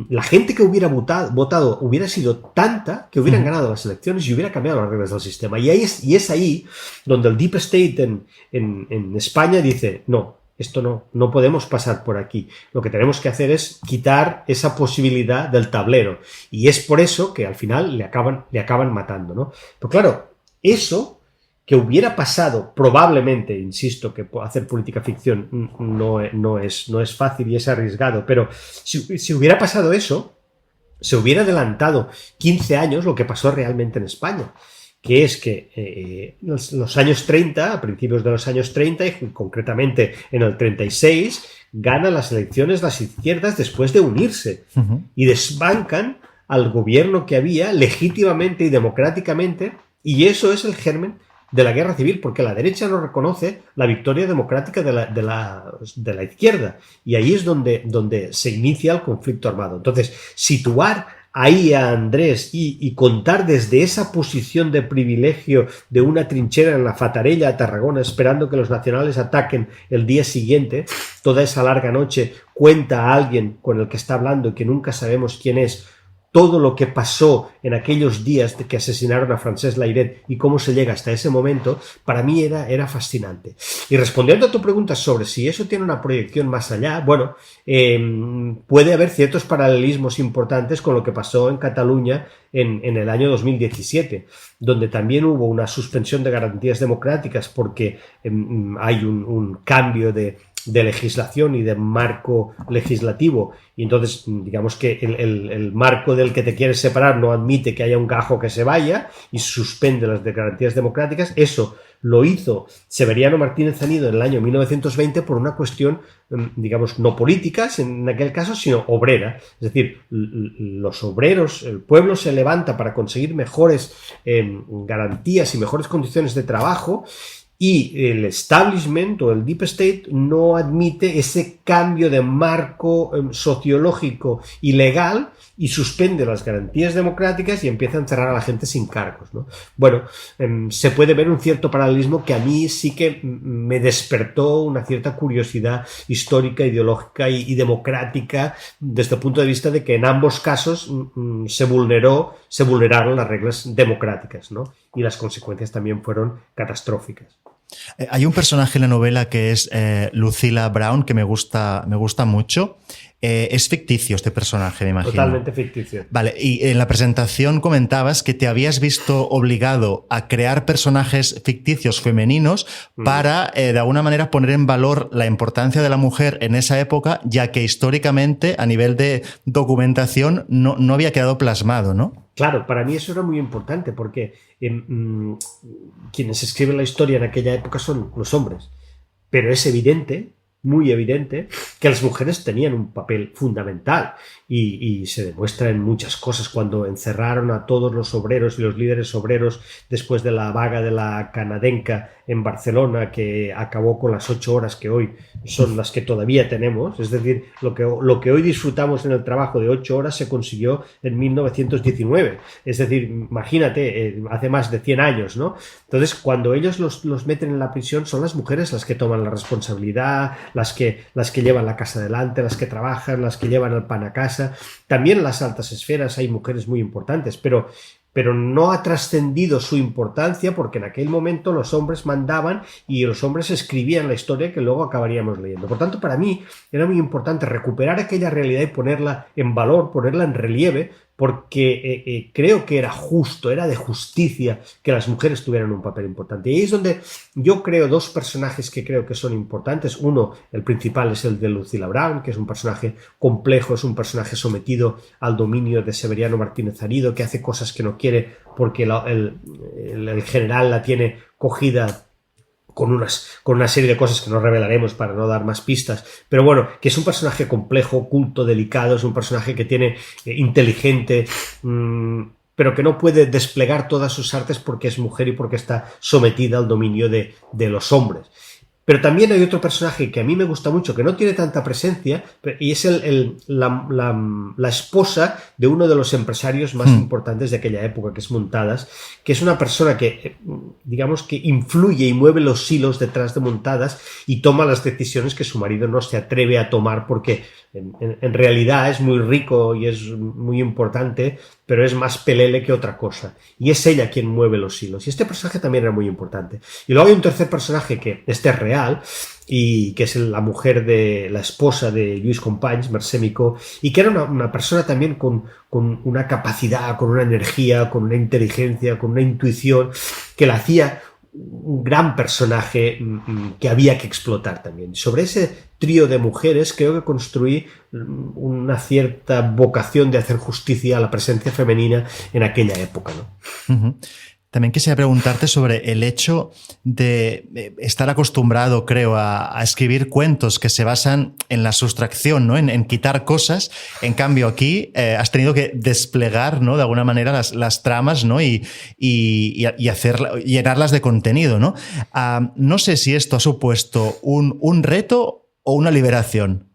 la gente que hubiera votado hubiera sido tanta que hubieran ganado las elecciones y hubiera cambiado las reglas del sistema. Y es ahí donde el Deep State en España dice, no, esto no podemos pasar por aquí. Lo que tenemos que hacer es quitar esa posibilidad del tablero. Y es por eso que al final le acaban matando, ¿no? Pero claro, eso que hubiera pasado, probablemente, insisto, que hacer política ficción no es fácil y es arriesgado, pero si hubiera pasado eso, se hubiera adelantado 15 años lo que pasó realmente en España, que es que los años 30, a principios de los años 30, y concretamente en el 36, ganan las elecciones las izquierdas después de unirse y desbancan al gobierno que había legítimamente y democráticamente, y eso es el germen de la guerra civil, porque la derecha no reconoce la victoria democrática de la izquierda, y ahí es donde se inicia el conflicto armado. Entonces, situar ahí a Andrés y contar desde esa posición de privilegio de una trinchera en la Fatarella a Tarragona esperando que los nacionales ataquen el día siguiente, toda esa larga noche, cuenta a alguien con el que está hablando y que nunca sabemos quién es, todo lo que pasó en aquellos días de que asesinaron a Francesc Layret y cómo se llega hasta ese momento, para mí era fascinante. Y respondiendo a tu pregunta sobre si eso tiene una proyección más allá, bueno, puede haber ciertos paralelismos importantes con lo que pasó en Cataluña en el año 2017, donde también hubo una suspensión de garantías democráticas porque hay un cambio de legislación y de marco legislativo, y entonces digamos que el marco del que te quieres separar no admite que haya un gajo que se vaya y suspende las garantías democráticas. Eso lo hizo Severiano Martínez Anido en el año 1920 por una cuestión, digamos, no política en aquel caso, sino obrera. Es decir, los obreros, el pueblo se levanta para conseguir mejores garantías y mejores condiciones de trabajo, y el establishment o el deep state no admite ese cambio de marco sociológico y legal y suspende las garantías democráticas y empieza a encerrar a la gente sin cargos, ¿no? Bueno, se puede ver un cierto paralelismo que a mí sí que me despertó una cierta curiosidad histórica, ideológica y democrática desde el punto de vista de que en ambos casos se vulneraron las reglas democráticas, ¿no? Y las consecuencias también fueron catastróficas. Hay un personaje en la novela que es Lucila Brown, que me gusta mucho. Es ficticio este personaje, me imagino. Totalmente ficticio. Vale, y en la presentación comentabas que te habías visto obligado a crear personajes ficticios femeninos para, de alguna manera, poner en valor la importancia de la mujer en esa época, ya que históricamente, a nivel de documentación, no había quedado plasmado, ¿no? Claro, para mí eso era muy importante porque quienes escriben la historia en aquella época son los hombres, pero es evidente, muy evidente, que las mujeres tenían un papel fundamental y se demuestra en muchas cosas cuando encerraron a todos los obreros y los líderes obreros después de la vaga de la canadenca en Barcelona, que acabó con las 8 horas que hoy son las que todavía tenemos. Es decir, lo que hoy disfrutamos en el trabajo de 8 horas se consiguió en 1919. Es decir, imagínate, hace más de 100 años, ¿no? Entonces, cuando ellos los meten en la prisión, son las mujeres las que toman la responsabilidad, las que llevan la casa adelante, las que trabajan, las que llevan el pan a casa. También en las altas esferas hay mujeres muy importantes, pero no ha trascendido su importancia porque en aquel momento los hombres mandaban y los hombres escribían la historia que luego acabaríamos leyendo. Por tanto, para mí era muy importante recuperar aquella realidad y ponerla en valor, ponerla en relieve, porque creo que era justo, era de justicia que las mujeres tuvieran un papel importante. Y ahí es donde yo creo dos personajes que creo que son importantes. Uno, el principal, es el de Lucila Brown, que es un personaje complejo, es un personaje sometido al dominio de Severiano Martínez Anido, que hace cosas que no quiere porque el general la tiene cogida con una serie de cosas que no revelaremos para no dar más pistas, pero bueno, que es un personaje complejo, oculto, delicado, es un personaje que tiene inteligente, pero que no puede desplegar todas sus artes porque es mujer y porque está sometida al dominio de los hombres. Pero también hay otro personaje que a mí me gusta mucho, que no tiene tanta presencia, y es la esposa de uno de los empresarios más importantes de aquella época, que es Muntadas, que es una persona que, digamos, que influye y mueve los hilos detrás de Muntadas y toma las decisiones que su marido no se atreve a tomar porque en realidad es muy rico y es muy importante, pero es más pelele que otra cosa. Y es ella quien mueve los hilos. Y este personaje también era muy importante. Y luego hay un tercer personaje que este es real y que es la mujer de la esposa de Lluís Companys, Mercè Micó, y que era una persona también con una capacidad, con una energía, con una inteligencia, con una intuición que la hacía un gran personaje que había que explotar también. Sobre ese trío de mujeres creo que construí una cierta vocación de hacer justicia a la presencia femenina en aquella época, ¿no? Uh-huh. también quisiera preguntarte sobre el hecho de estar acostumbrado, creo, a escribir cuentos que se basan en la sustracción, ¿no? En quitar cosas. En cambio, aquí has tenido que desplegar, ¿no? De alguna manera las tramas, ¿no? Y llenarlas de contenido, ¿no? No sé si esto ha supuesto un reto o una liberación.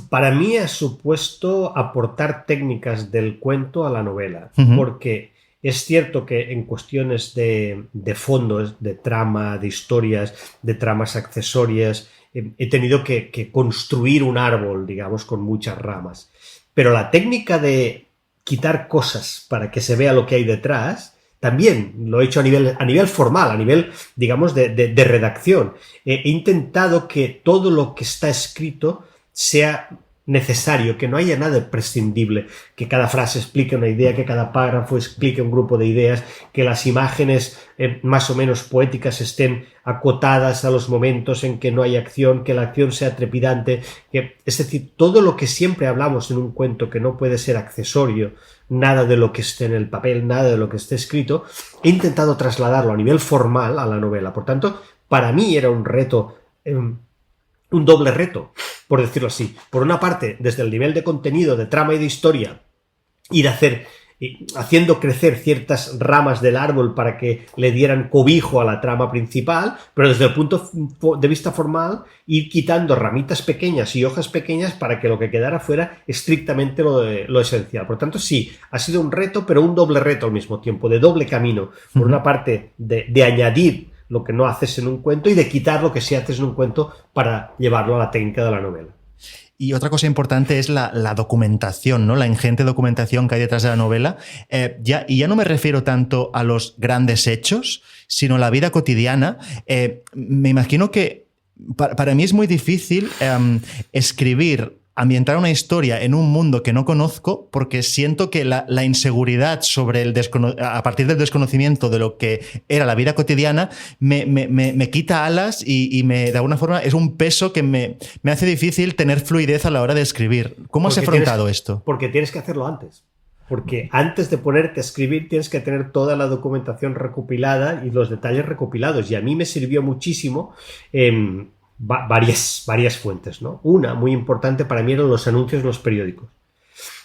Para mí ha supuesto aportar técnicas del cuento a la novela, porque es cierto que en cuestiones de fondo, de trama, de historias, de tramas accesorias, he tenido que construir un árbol, digamos, con muchas ramas. Pero la técnica de quitar cosas para que se vea lo que hay detrás, también lo he hecho a nivel formal, a nivel, digamos, de redacción. He intentado que todo lo que está escrito sea necesario, que no haya nada prescindible, que cada frase explique una idea, que cada párrafo explique un grupo de ideas, que las imágenes más o menos poéticas estén acotadas a los momentos en que no hay acción, que la acción sea trepidante, es decir, todo lo que siempre hablamos en un cuento que no puede ser accesorio, nada de lo que esté en el papel, nada de lo que esté escrito, he intentado trasladarlo a nivel formal a la novela. Por tanto, para mí era un reto, un doble reto, por decirlo así. Por una parte, desde el nivel de contenido, de trama y de historia, ir haciendo crecer ciertas ramas del árbol para que le dieran cobijo a la trama principal, pero desde el punto de vista formal, ir quitando ramitas pequeñas y hojas pequeñas para que lo que quedara fuera estrictamente lo esencial. Por tanto, sí, ha sido un reto, pero un doble reto al mismo tiempo, de doble camino. Por una parte, de añadir lo que no haces en un cuento y de quitar lo que sí haces en un cuento para llevarlo a la técnica de la novela. Y otra cosa importante es la documentación, ¿no? La ingente documentación que hay detrás de la novela. Ya no me refiero tanto a los grandes hechos, sino a la vida cotidiana. Me imagino que para mí es muy difícil ambientar una historia en un mundo que no conozco, porque siento que la inseguridad sobre a partir del desconocimiento de lo que era la vida cotidiana me quita alas y de alguna forma es un peso que me hace difícil tener fluidez a la hora de escribir. ¿Cómo has afrontado esto? Porque tienes que hacerlo antes. Porque antes de ponerte a escribir tienes que tener toda la documentación recopilada y los detalles recopilados. Y a mí me sirvió muchísimo varias fuentes, ¿no? Una muy importante para mí eran los anuncios en los periódicos.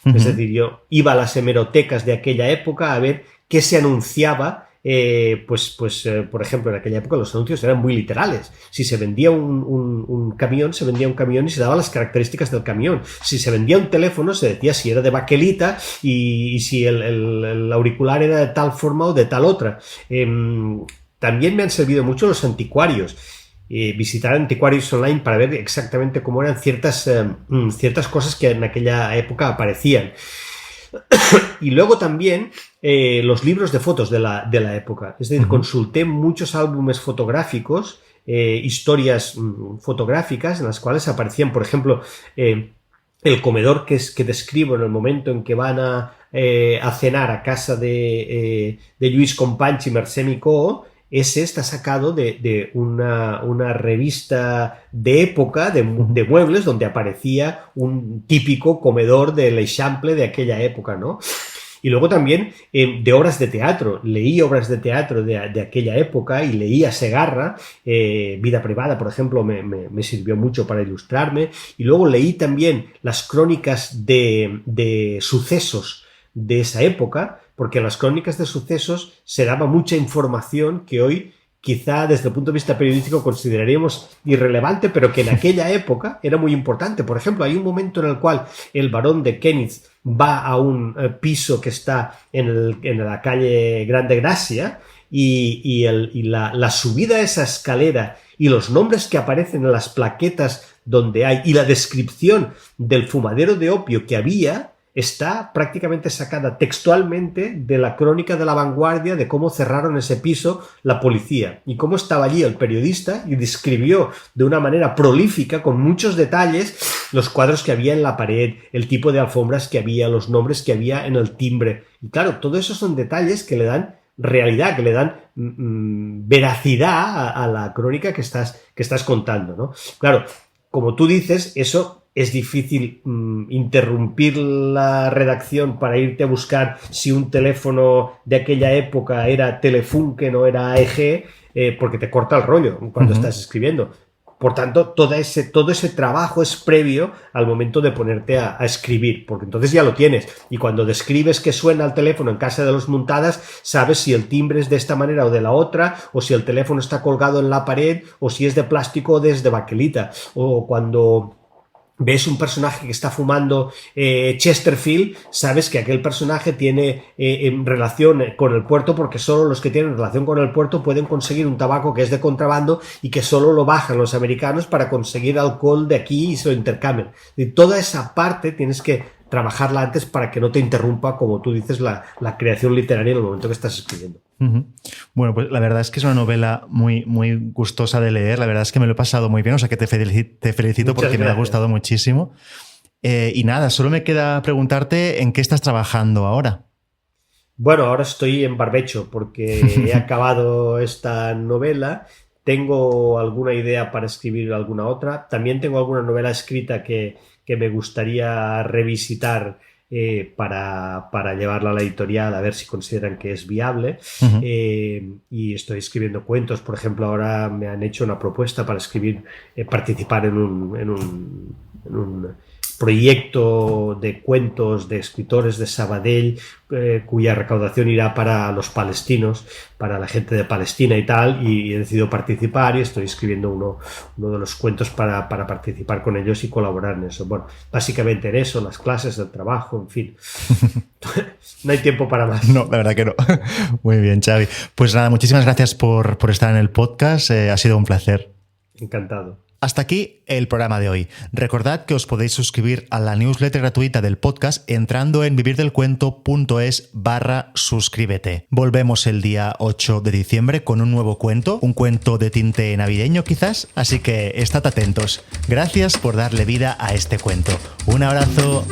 Es decir, yo iba a las hemerotecas de aquella época a ver qué se anunciaba. Por ejemplo, en aquella época los anuncios eran muy literales. Si se vendía un camión, se vendía un camión y se daban las características del camión. Si se vendía un teléfono, se decía si era de baquelita y si el auricular era de tal forma o de tal otra. También me han servido mucho los anticuarios. Visitar anticuarios online para ver exactamente cómo eran ciertas cosas que en aquella época aparecían. Y luego también los libros de fotos de la época. Es decir, consulté muchos álbumes fotográficos, historias fotográficas en las cuales aparecían, por ejemplo, el comedor que describo en el momento en que van a cenar a casa de Lluís Companys y Mercè Micó. Ese está sacado de una revista de época, de muebles, donde aparecía un típico comedor del Eixample de aquella época, ¿no? Y luego también de obras de teatro. Leí obras de teatro de aquella época y leí a Segarra. Vida privada, por ejemplo, me sirvió mucho para ilustrarme. Y luego leí también las crónicas de sucesos de esa época, porque en las crónicas de sucesos se daba mucha información que hoy quizá desde el punto de vista periodístico consideraríamos irrelevante, pero que en aquella época era muy importante. Por ejemplo, hay un momento en el cual el barón de Kenneth va a un piso que está en la calle Grande Gracia y la subida a esa escalera y los nombres que aparecen en las plaquetas donde hay y la descripción del fumadero de opio que había está prácticamente sacada textualmente de la crónica de La Vanguardia de cómo cerraron ese piso la policía y cómo estaba allí el periodista y describió de una manera prolífica, con muchos detalles, los cuadros que había en la pared, el tipo de alfombras que había, los nombres que había en el timbre. Y claro, todo eso son detalles que le dan realidad, que le dan veracidad a la crónica que estás contando, ¿no? Claro, como tú dices, eso es difícil interrumpir la redacción para irte a buscar si un teléfono de aquella época era Telefunken o era AEG, porque te corta el rollo cuando estás escribiendo. Por tanto, todo ese trabajo es previo al momento de ponerte a escribir, porque entonces ya lo tienes. Y cuando describes que suena el teléfono en casa de los Muntadas, sabes si el timbre es de esta manera o de la otra, o si el teléfono está colgado en la pared, o si es de plástico o de baquelita. O cuando ves un personaje que está fumando Chesterfield, sabes que aquel personaje tiene relación con el puerto, porque solo los que tienen relación con el puerto pueden conseguir un tabaco que es de contrabando y que solo lo bajan los americanos para conseguir alcohol de aquí y se lo intercambian. Y toda esa parte tienes que trabajarla antes para que no te interrumpa, como tú dices, la creación literaria en el momento que estás escribiendo. Bueno, pues la verdad es que es una novela muy, muy gustosa de leer. La verdad es que me lo he pasado muy bien, o sea que te felicito porque me ha gustado muchísimo. Y nada, solo me queda preguntarte en qué estás trabajando ahora. Bueno, ahora estoy en barbecho porque he acabado esta novela. Tengo alguna idea para escribir alguna otra. También tengo alguna novela escrita que me gustaría revisitar para llevarla a la editorial a ver si consideran que es viable. Y estoy escribiendo cuentos. Por ejemplo, ahora me han hecho una propuesta para participar en un proyecto de cuentos de escritores de Sabadell, cuya recaudación irá para los palestinos, para la gente de Palestina y tal, y he decidido participar y estoy escribiendo uno de los cuentos para participar con ellos y colaborar en eso. Bueno, básicamente en eso, las clases, el trabajo, en fin. No hay tiempo para más. No, la verdad que no. Muy bien, Xavi. Pues nada, muchísimas gracias por estar en el podcast. Ha sido un placer. Encantado. Hasta aquí el programa de hoy. Recordad que os podéis suscribir a la newsletter gratuita del podcast entrando en vivirdelcuento.es/suscríbete. Volvemos el día 8 de diciembre con un nuevo cuento, un cuento de tinte navideño quizás, así que estad atentos. Gracias por darle vida a este cuento. Un abrazo.